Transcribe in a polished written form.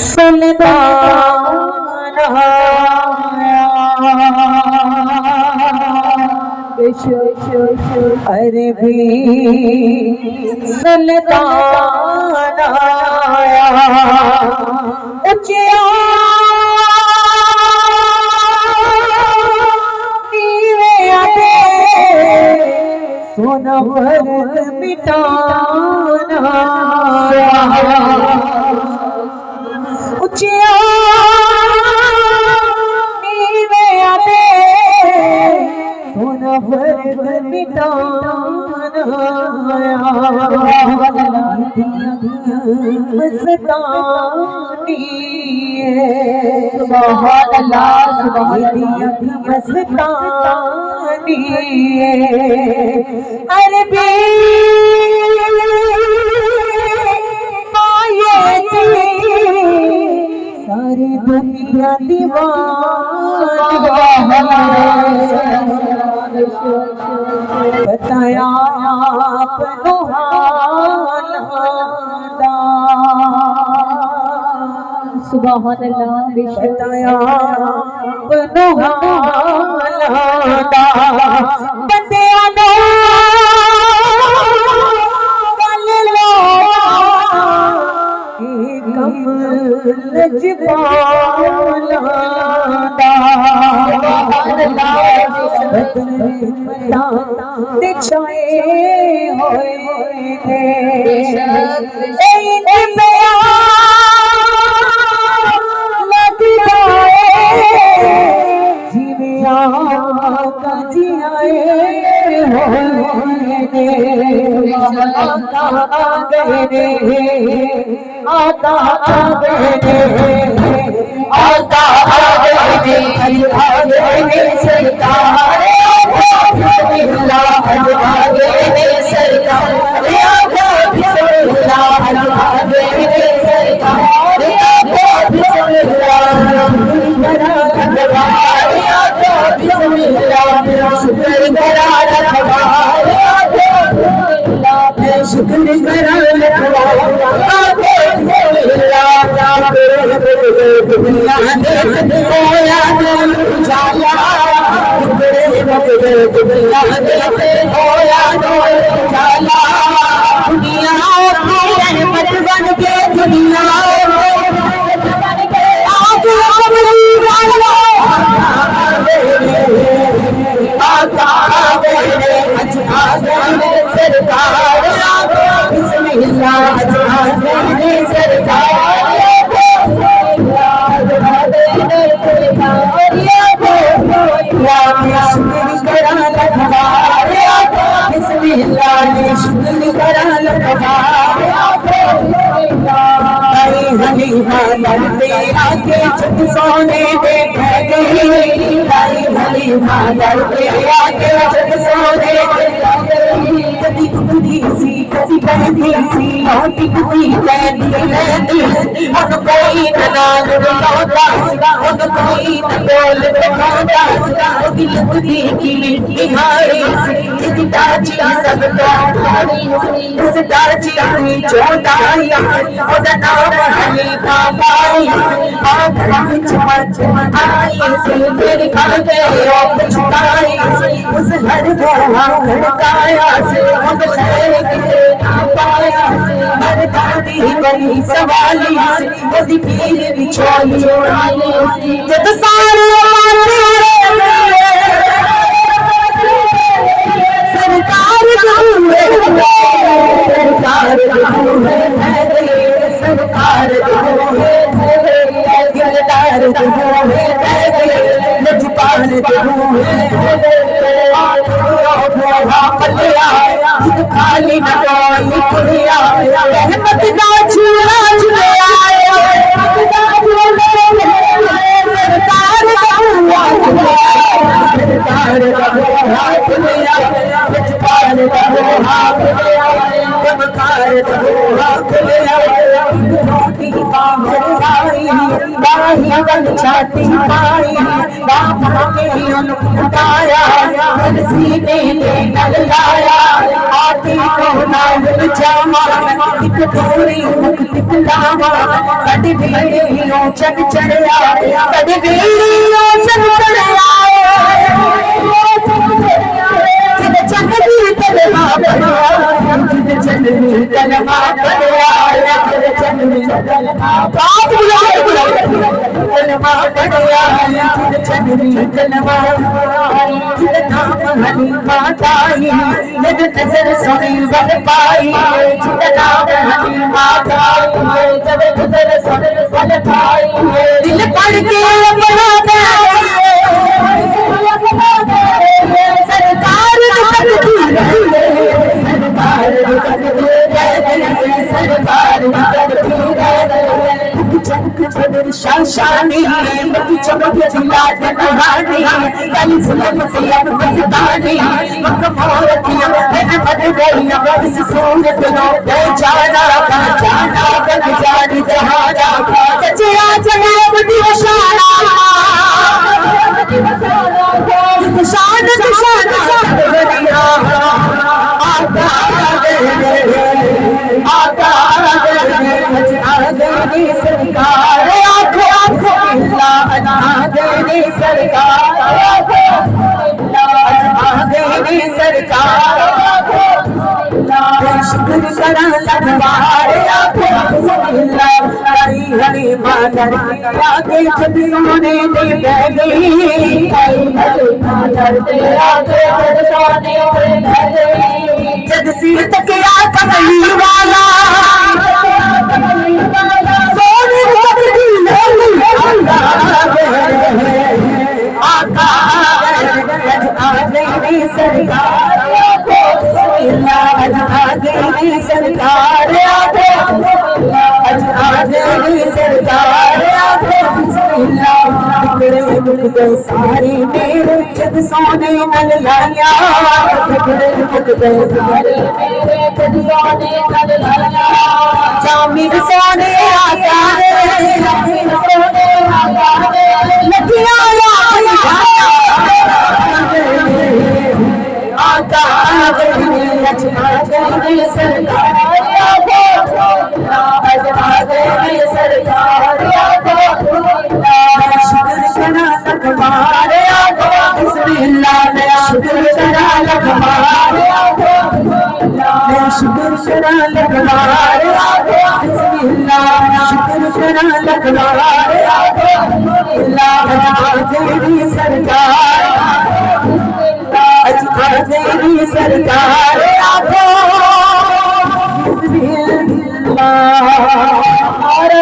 सुल्तान अरे भी सुल्तान आया उचिया सोना भरत मिटाना उचिया नीवे आते सोना भरत मिटाना मस्तानी सुभान अल्लाह मस्तानी अरबी सारी दुनिया दीवाना बताया अपनो हाल सुभान अल्लाह बताया अपनो हाल बंदिया नो कल लो लजपाला दिखाए होए जिया का जियाए आता शुक्र करा दुनिया होया जाला दुनिया होया जाला दुनिया रहमत बन के दुनिया आके छुप सोने दे कभी कुड़ी सी कभी बहती सी होती कुड़ी कहती उन कोई नाम लौटा उन कोई बोल लौटा दिल बुद्धि की निहारी सी दाची सब उस दाची की चौड़ाई उदा नाम हली बाबाई आप चमच आई से मेरे खाते आप छुपाई उस घर को भड़काया से हम खैर किसे ना पाया हर दादी बनी सवाली से ओदी पीर बिछोली जब सारे सरकार सरकार दिलदार लजपाल खाली नगाली कुड़िया रहमत का झूला झूले आया सरकार छाती पाई बाबा के उठाया सीने में नल लाया आती को नाल जावा एक थोड़ी मुक्ति बुलावा कद बेड़ियों चढ़ चढ़या कद बेड़ियों चढ़ चढ़या जिद चंदनी कलमा पढ़या जिद चंदनी कलमा पढ़या जिद चंदनी कलमा बात कलमा पढ़या जिद चंदनी कलमा जिद नाम हनी माताई जिद नजर सोनी बन पाई जिद नाम हनी माताई जिद नजर सोनी बन पाई दिल पढ़ के अपना सरकार सरकार शाशानी चमक जिला जनहानी कल सुलभ सुलभ बसदानी मकमोरतिया मैंने बद गई इस सूरत लो जाना जाना बन जानी जहाना सचिया जनाब दिवशाना शान शान आता आता देवी सरकार आंखों आंखों अल्लाह देवी सरकार देवी सरकार शुक्र करा लगवार हरी हरी माधर आगे छबियों ने दे गई जग सिर तक या कमली वाला सोने तक दी आका देवी सरकार देवी सरकार देवी सरकार सारे मेरे जग सोने नल लाया जामिन सोने आता लगिया आता देवी सरकार देवी सरकार शुक्र करा लगवार बिस्मिल्लाह शुक्र करा लगवार शुक्र करा लगवार बिस्मिल्लाह शुक्र करा लगवार देवी सरकार देवी सरकार बिस्मिल्लाह